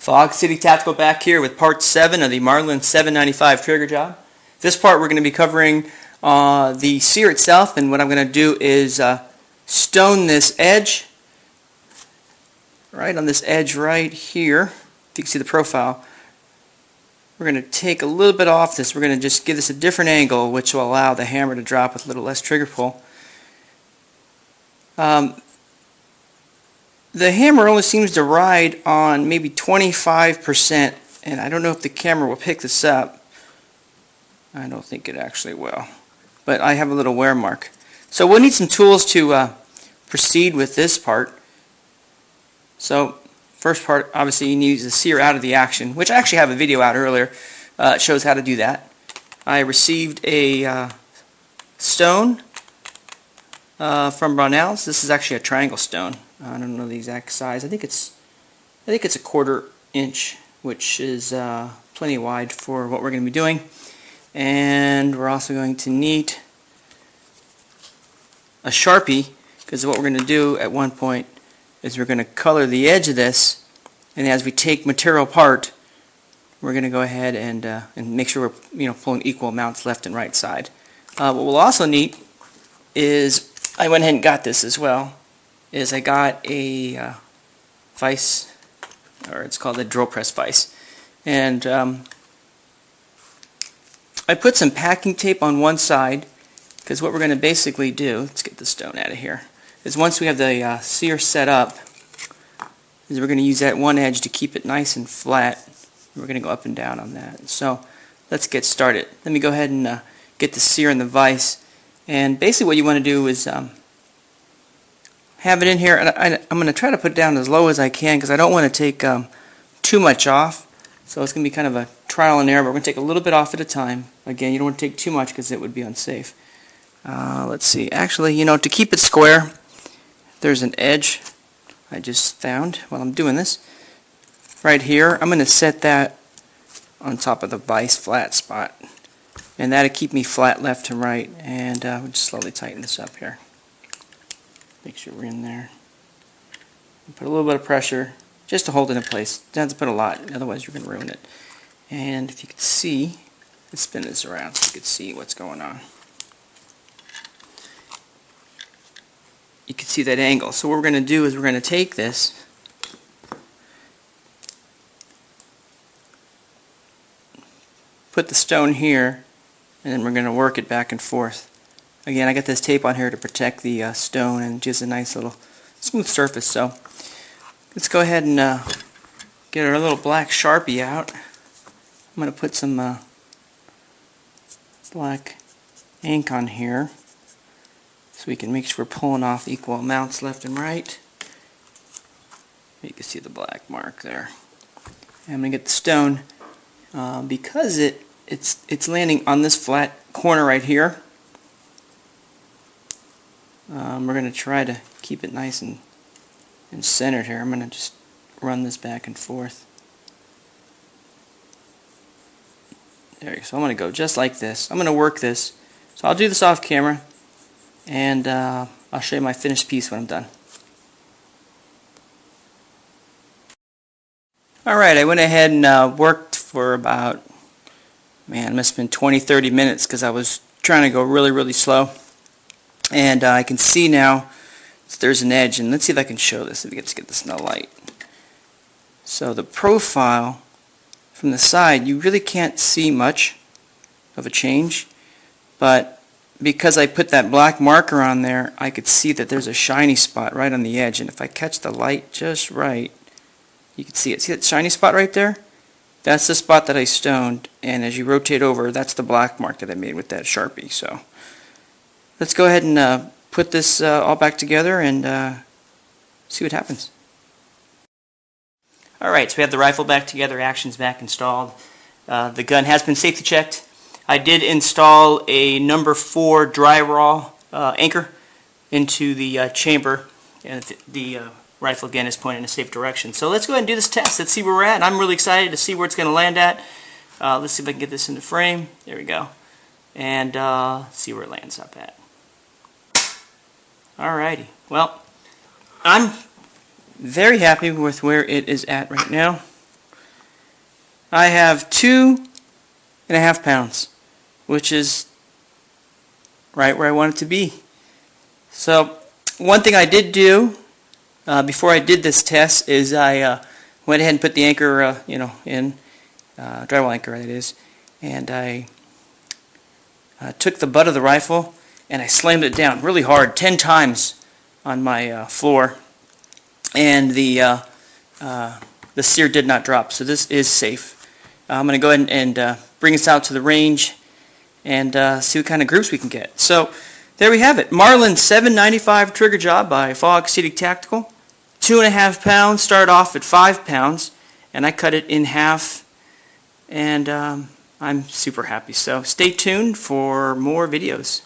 Fog City Tactical back here with part 7 of the Marlin 795 trigger job. This part we're going to be covering the Sear itself, and what I'm going to do is stone this edge, right on this edge right here. If you can see the profile, we're going to take a little bit off this. We're going to just give this a different angle, which will allow the hammer to drop with a little less trigger pull. The hammer only seems to ride on maybe 25%, and I don't know if the camera will pick this up. I don't think it actually will, but I have a little wear mark. So we'll need some tools to proceed with this part. So first part, obviously you need the Sear out of the action, which I actually have a video out earlier. It shows how to do that. I received a stone from Brunel's. This is actually a triangle stone. I don't know the exact size. I think it's a 1/4 inch, which is plenty wide for what we're going to be doing. And we're also going to need a Sharpie, because what we're going to do at one point is we're going to color the edge of this, and as we take material apart, we're going to go ahead and make sure we're pulling equal amounts left and right side. What we'll also need is, I went ahead and got this as well, is I got a vise, or it's called a drill press vise, and I put some packing tape on one side, because what we're going to basically do, let's get the stone out of here, is once we have the Sear set up, is we're going to use that one edge to keep it nice and flat. We're going to go up and down on that. So let's get started. Let me go ahead and get the Sear in the vise, and basically what you want to do is have it in here, and I'm going to try to put it down as low as I can, because I don't want to take too much off. So it's going to be kind of a trial and error, but we're going to take a little bit off at a time. Again, you don't want to take too much because it would be unsafe. Let's see. Actually, to keep it square, there's an edge I just found while I'm doing this. Right here, I'm going to set that on top of the vise flat spot. And that'll keep me flat left and right. And we'll just slowly tighten this up here. Make sure we're in there. Put a little bit of pressure just to hold it in place. Don't have to put a lot, otherwise you're going to ruin it. And if you could see, let's spin this around so you can see what's going on. You can see that angle. So what we're going to do is we're going to take this, put the stone here, and then we're going to work it back and forth. Again, I got this tape on here to protect the stone and just a nice little smooth surface. So let's go ahead and get our little black Sharpie out. I'm going to put some black ink on here so we can make sure we're pulling off equal amounts left and right. You can see the black mark there. And I'm going to get the stone because it's landing on this flat corner right here. We're going to try to keep it nice and centered here. I'm going to just run this back and forth. There you go. So I'm going to go just like this. I'm going to work this. So I'll do this off camera, and I'll show you my finished piece when I'm done. Alright, I went ahead and worked for about, it must have been 20-30 minutes, because I was trying to go really slow. And I can see now there's an edge, and let's see if I can show this, if we get this in the light. So the profile from the side, you really can't see much of a change, but because I put that black marker on there, I could see that there's a shiny spot right on the edge, and if I catch the light just right, you can see it. See that shiny spot right there? That's the spot that I stoned, and as you rotate over, that's the black mark that I made with that Sharpie. So let's go ahead and put this all back together and see what happens. Alright, so we have the rifle back together, action's back installed. The gun has been safety checked. I did install a number 4 dry raw anchor into the chamber, and the rifle again is pointing in a safe direction. So let's go ahead and do this test. Let's see where we're at. I'm really excited to see where it's going to land at. Let's see if I can get this into frame. There we go. And see where it lands up at. Alrighty. Well, I'm very happy with where it is at right now. I have 2.5 pounds, which is right where I want it to be. So one thing I did do before I did this test is I went ahead and put the anchor, in drywall anchor, that is, and I took the butt of the rifle and I slammed it down really hard, 10 times on my floor, and the sear did not drop. So this is safe. I'm going to go ahead and bring this out to the range and see what kind of groups we can get. So there we have it. Marlin 795 trigger job by Fog City Tactical. 2.5 pounds, started off at 5 pounds, and I cut it in half, and I'm super happy. So stay tuned for more videos.